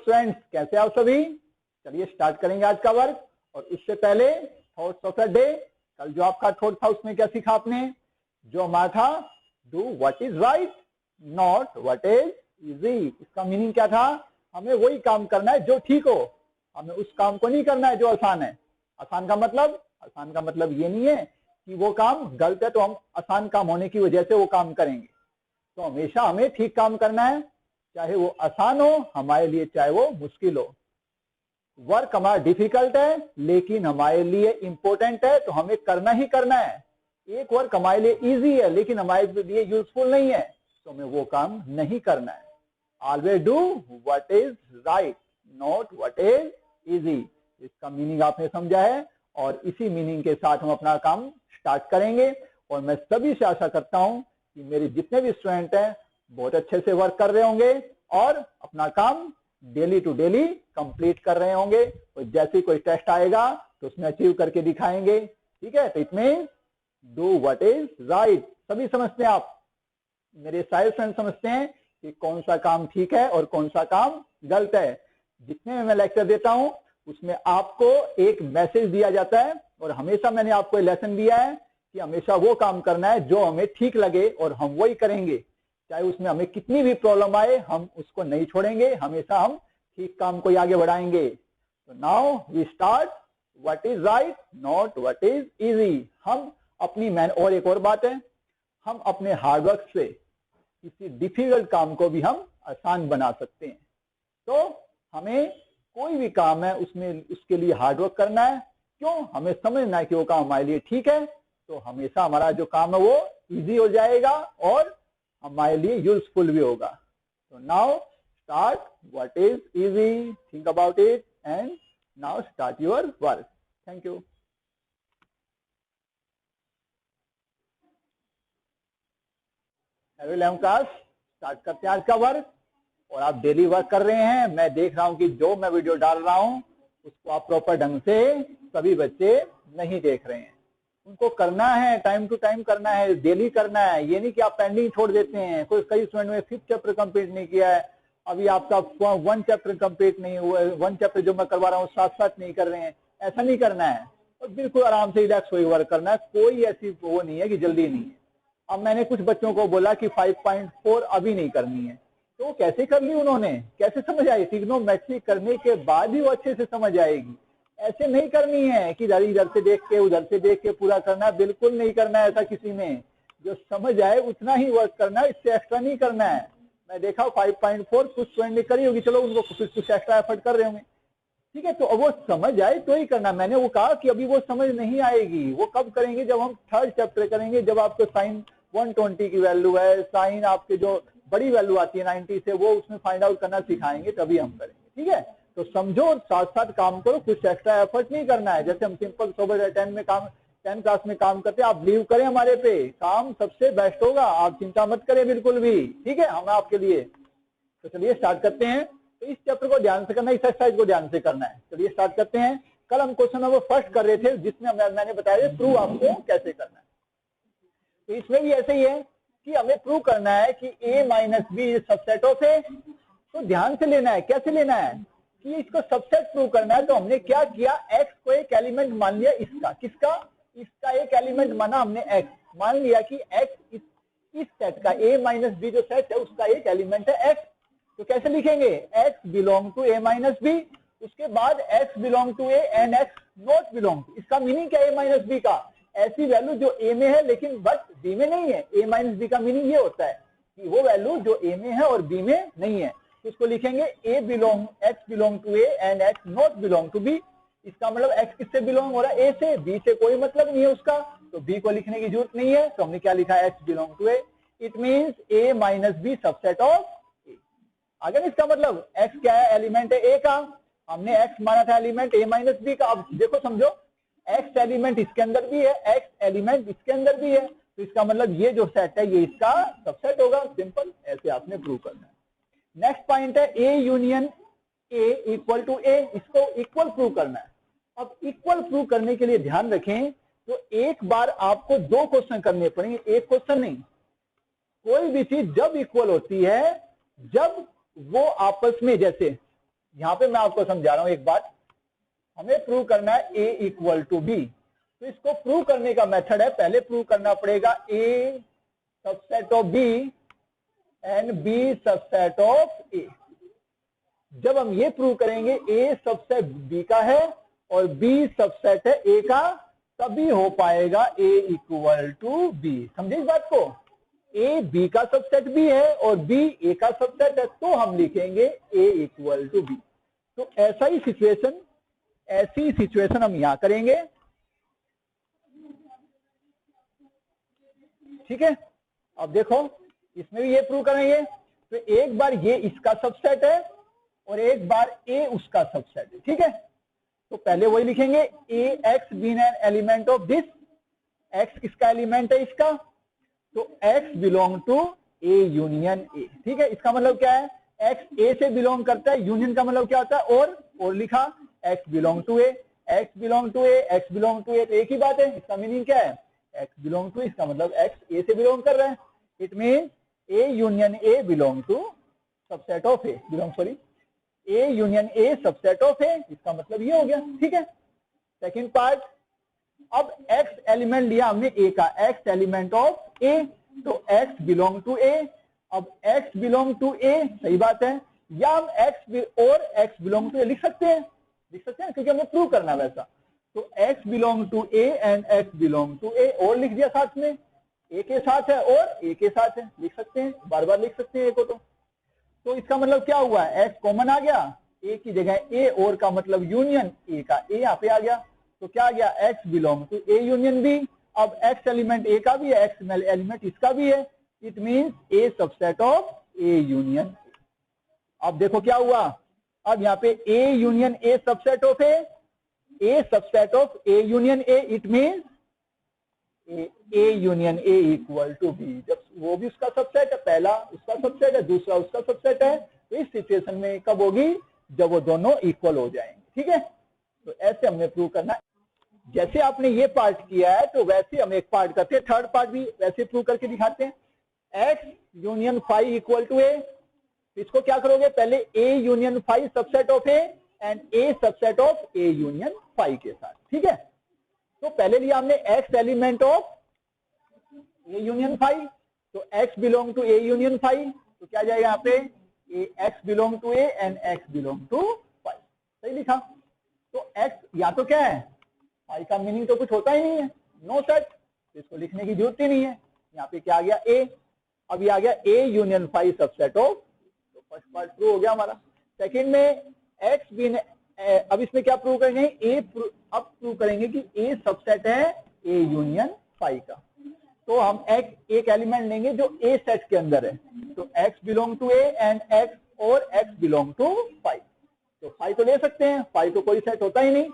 Students, कैसे आप सभी? चलिए स्टार्ट करेंगे आज का वर्क। और उससे पहले थॉट्स ऑफ द डे, कल जो आपका थॉट था उसमें क्या सीखा आपने? जो हमारा था do what is right not what is easy. इसका मीनिंग क्या था? हमें वही काम करना है जो ठीक हो, हमें उस काम को नहीं करना है जो आसान है। आसान का मतलब ये नहीं है कि वो काम गलत है तो हम आसान काम होने की वजह से वो काम करेंगे। तो हमेशा हमें ठीक काम करना है, चाहे वो आसान हो हमारे लिए, चाहे वो मुश्किल हो। वर्क हमारा डिफिकल्ट है लेकिन हमारे लिए इंपॉर्टेंट है, तो हमें करना ही करना है। एक वर्क हमारे लिए इजी है लेकिन हमारे लिए यूजफुल नहीं है, तो हमें वो काम नहीं करना है। Always do what is right not what is easy. इसका मीनिंग आपने समझा है और इसी मीनिंग के साथ हम अपना काम स्टार्ट करेंगे। और मैं सभी से आशा करता हूं कि मेरे जितने भी स्टूडेंट हैं बहुत अच्छे से वर्क कर रहे होंगे और अपना काम डेली टू डेली कंप्लीट कर रहे होंगे। और जैसे कोई टेस्ट आएगा तो उसमें अचीव करके दिखाएंगे। ठीक है, तो it means do what is right. सभी समझते हैं आप? मेरे सारे फ्रेंड समझते हैं कि कौन सा काम ठीक है और कौन सा काम गलत है। जितने में मैं लेक्चर देता हूं उसमें आपको एक मैसेज दिया जाता है और हमेशा मैंने आपको लेसन दिया है कि हमेशा वो काम करना है जो हमें ठीक लगे और हम वही करेंगे। चाहे उसमें हमें कितनी भी प्रॉब्लम आए हम उसको नहीं छोड़ेंगे, हमेशा हम ठीक काम को आगे बढ़ाएंगे। तो now we start what is right not what is easy. हम अपनी और एक और बात है, हम अपने हार्डवर्क से किसी डिफिकल्ट काम को भी हम आसान बना सकते हैं। तो हमें कोई भी काम है उसमें उसके लिए हार्डवर्क करना है। क्यों? हमें समझना है कि वो काम हमारे लिए ठीक है, तो हमेशा हमारा जो काम है वो इजी हो जाएगा और हमारे लिए यूजफुल भी होगा। तो now start what is easy, think about it and now start your work. Thank you. Class start करते हैं आज का वर्क। और आप डेली वर्क कर रहे हैं, मैं देख रहा हूं कि जो मैं वीडियो डाल रहा हूं उसको आप प्रॉपर ढंग से सभी बच्चे नहीं देख रहे हैं। उनको करना है, टाइम टू टाइम करना है, डेली करना है। ये नहीं कि आप पेंडिंग छोड़ देते हैं। कई स्टूडेंट में 5th चैप्टर कंप्लीट नहीं किया है, अभी आपका 1 चैप्टर कंप्लीट नहीं हुआ है, 1 चैप्टर जो मैं करवा रहा हूँ साथ साथ नहीं कर रहे हैं। ऐसा नहीं करना है और बिल्कुल आराम से रिलैक्स होकर वर्क करना है। कोई ऐसी वो नहीं है कि जल्दी नहीं है। अब मैंने कुछ बच्चों को बोला कि 5.4 अभी नहीं करनी है, तो कैसे कर ली उन्होंने, कैसे समझ आई? ट्रिग्नोमेट्री करने के बाद ही वो अच्छे से समझ आएगी। ऐसे नहीं करनी है कि इधर से देख के उधर से देख के पूरा करना है, बिल्कुल नहीं करना है ऐसा किसी ने। जो समझ आए उतना ही वर्क करना है, इससे एक्स्ट्रा नहीं करना है। मैं देखा 5.4 कुछ स्टूडेंट ने करी होगी, चलो उनको कुछ एक्स्ट्रा एफर्ट कर रहे होंगे, ठीक है, तो अब वो समझ आए तो ही करना। मैंने वो कहा कि अभी वो समझ नहीं आएगी, वो कब करेंगे? जब हम 3rd चैप्टर करेंगे, जब आपको साइन 120 की वैल्यू है, साइन आपके जो बड़ी वैल्यू आती है 90 से, वो उसमें फाइंड आउट करना सिखाएंगे, तभी हम करेंगे। ठीक है, तो समझो और साथ साथ काम करो, कुछ एक्स्ट्रा एफर्ट नहीं करना है। जैसे हम सिंपल सोबर 10 क्लास में काम करते हैं, आप बिलीव करें हमारे पे, काम सबसे बेस्ट होगा, आप चिंता मत करें बिल्कुल भी। ठीक है, हम आपके लिए। तो चलिए स्टार्ट करते हैं। तो इस चैप्टर को ध्यान से करना है, इस एक्सरसाइज को ध्यान से करना है। चलिए स्टार्ट करते हैं। कल हम क्वेश्चन नंबर फर्स्ट कर रहे थे जिसमें मैंने बताया प्रूव आपको कैसे करना है। तो इसमें भी ऐसे ही है कि हमें प्रूव करना है कि a minus B subset of a. तो ध्यान से लेना है, कैसे लेना है कि इसको सबसेट प्रूव करना है। तो हमने क्या किया, x को एक एलिमेंट मान लिया इसका, किसका? इसका एक एलिमेंट माना हमने x, मान लिया कि x इस सेट का a माइनस बी जो सेट है उसका एक एलिमेंट है x। तो कैसे लिखेंगे? x belong to a minus B, उसके बाद x belong to a and x not belong to. इसका मीनिंग क्या है? a माइनस बी का ऐसी वैल्यू जो a में है लेकिन बट b में नहीं है। a माइनस बी का मीनिंग ये होता है कि वो वैल्यू जो a में है और b में नहीं है। तो इसको लिखेंगे x belong to a and x not belong to b। इसका मतलब x किससे बिलोंग हो रहा है? a से। b से कोई मतलब नहीं है उसका, तो b को लिखने की जरूरत नहीं है। तो हमने क्या लिखा है? x belong to a। It means a minus B subset of a। अगर इसका मतलब x क्या है? एलिमेंट है a का, हमने x माना था एलिमेंट a माइनस बी का। अब देखो समझो, x एलिमेंट इसके अंदर भी है, x एलिमेंट इसके अंदर भी है, तो इसका मतलब ये जो सेट है ये इसका सबसेट होगा। सिंपल, ऐसे आपने प्रूव करना है। नेक्स्ट पॉइंट है a union a equal to a। इसको इक्वल प्रूव करना है। अब इक्वल प्रूव करने के लिए ध्यान रखें, तो एक बार आपको 2 क्वेश्चन करने पड़ेंगे, एक क्वेश्चन नहीं। कोई भी चीज जब इक्वल होती है जब वो आपस में, जैसे यहाँ पे मैं आपको समझा रहा हूं एक बात, हमें प्रूव करना है a इक्वल टू बी। तो इसको प्रूव करने का मेथड है, पहले प्रूव करना पड़ेगा a subset of b and b subset of a। जब हम ये प्रूव करेंगे a सबसेट b का है और b सबसेट है a का, तभी हो पाएगा a इक्वल टू b। समझे इस बात को? a b का सबसेट b है और b a का सबसेट है, तो हम लिखेंगे a इक्वल टू b। तो ऐसी सिचुएशन हम यहां करेंगे, ठीक है। अब देखो इसमें भी ये प्रूव करेंगे, तो एक बार ये इसका सबसेट है और एक बार a उसका सबसेट है, ठीक है। तो पहले वही लिखेंगे a x being an element of this, x किसका एलिमेंट है इसका, तो x belong to a union a, ठीक है। इसका मतलब क्या है, x a से बिलोंग करता है, यूनियन का मतलब क्या होता है और लिखा x belong to a, x belong to a, x belong to a, तो एक ही बात है। इसका मीनिंग क्या है, x बिलोंग टू, इसका मतलब x a से बिलोंग कर रहा है। It mean a union a belong to subset of a, a union a subset of a, इसका मतलब ये हो गया, ठीक है। सेकंड पार्ट, अब x एलिमेंट लिया हमने a का, x एलिमेंट ऑफ a, तो x बिलोंग टू a। अब x बिलोंग टू a, सही बात है, या हम x बिलोंग टू a लिख सकते हैं क्योंकि हमें प्रूव करना है वैसा। तो x belong to a and x belong to a, और लिख दिया साथ में, a के साथ है और a के साथ है, लिख सकते हैं, बार बार लिख सकते हैं a को। तो इसका मतलब क्या हुआ, x कॉमन आ गया, a की जगह a, और का मतलब यूनियन a का a यहाँ पे आ गया। तो क्या आ गया, x belong to a union b। अब x एलिमेंट a का भी है, x एलिमेंट इसका भी है, it means a subset of a union a। अब देखो क्या हुआ, अब यहाँ पे a union a subset of a subset of a union a, it means a union a equal to b। जब वो भी उसका सबसेट है, पहला उसका सबसेट है, दूसरा उसका सबसेट है, तो इस सिचुएशन में कब होगी, जब वो दोनों इक्वल हो जाएंगे, ठीक है। तो ऐसे हमने प्रूव करना है। जैसे आपने ये पार्ट किया है, तो वैसे हम एक पार्ट करते हैं, थर्ड पार्ट भी वैसे प्रूव करके दिखाते हैं। x union phi equal to a, इसको क्या करोगे, पहले a union phi subset of a and a subset of a union phi के साथ, ठीक है। तो पहले लिया हमने x element of a union phi, तो x belong to a union phi, तो क्या जाएगा यहाँ पे, x belong to a and x belong to phi, सही लिखा। तो x या तो क्या है, फाई का मीनिंग तो कुछ होता ही नहीं है, नो सेट, तो इसको लिखने की जरूरत ही नहीं है। यहाँ पे क्या आ गया, a, अब ये आ गया a union phi subset of, तो फर्स्ट पार्ट प्रूव हो गया हमारा। सेकंड में x भी, अब इसमें क्या प्रूव करेंगे, अब प्रूव करेंगे कि a सबसेट है a यूनियन फाई का। तो हम एक एलिमेंट लेंगे जो a सेट के अंदर है, तो x belong to a and x और x बिलोंग टू फाई, तो फाई तो ले सकते हैं, फाई तो कोई सेट होता ही नहीं,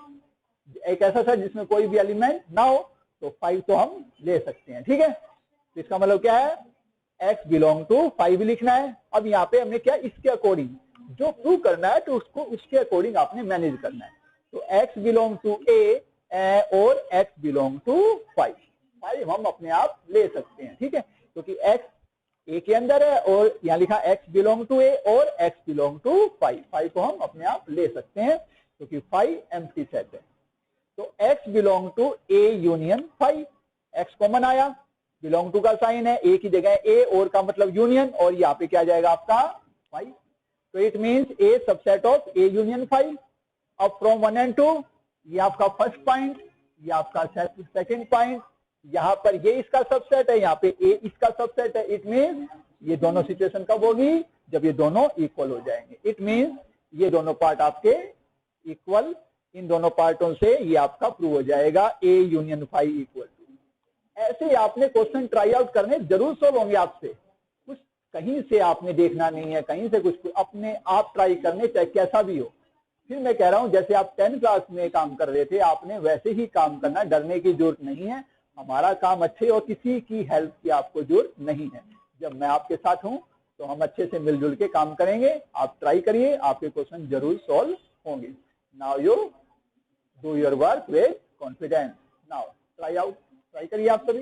एक ऐसा सेट जिसमें कोई भी एलिमेंट ना हो, तो 5 तो हम ले सकते हैं, ठीक है। तो इसका मतलब क्या है, x बिलोंग टू 5 भी लिखना है। अब यहाँ पे हमने क्या, इसके अकॉर्डिंग जो प्रूव करना है, तो उसको उसके अकॉर्डिंग आपने मैनेज करना है। तो x बिलोंग टू a और x बिलोंग टू 5 हम अपने आप ले सकते हैं, ठीक है, क्योंकि x a के अंदर है और यहाँ लिखा x बिलोंग टू a और x बिलोंग टू 5 को हम अपने आप ले सकते हैं, क्योंकि 5 एम्प्टी सेट है। तो x belong to a union 5, x common आया, बिलोंग टू का साइन है, a की जगह a, और का मतलब यूनियन, और यहाँ पे क्या जाएगा आपका 5, तो it means a subset of a union 5। अब फ्रॉम 1 एंड 2, ये आपका फर्स्ट पॉइंट, ये आपका सेकंड पॉइंट, यहाँ पर ये इसका सबसेट है, यहाँ पे a इसका सबसेट है, इट मींस ये दोनों सिचुएशन कब होगी, जब ये दोनों इक्वल हो जाएंगे। इट मींस ये दोनों पार्ट आपके इक्वल, इन दोनों पार्टों से ये आपका प्रूव हो जाएगा a यूनियन 5 इक्वल टू। ऐसे आपने क्वेश्चन ट्राई आउट करने, जरूर सॉल्व होंगे आपसे, कुछ कहीं से आपने देखना नहीं है, कहीं से कुछ अपने आप ट्राई करने, चाहे कैसा भी हो। फिर मैं कह रहा हूं, जैसे आप 10 क्लास में काम कर रहे थे, आपने वैसे ही काम करना, डरने की जरूरत नहीं है। हमारा काम अच्छे, और किसी की हेल्प की आपको जरूरत नहीं है। जब मैं आपके साथ हूं तो हम अच्छे से मिलजुल के काम करेंगे। आप ट्राई करिए, आपके क्वेश्चन जरूर सॉल्व होंगे। Now you do your work with confidence. Now try out, try करिए आप सभी।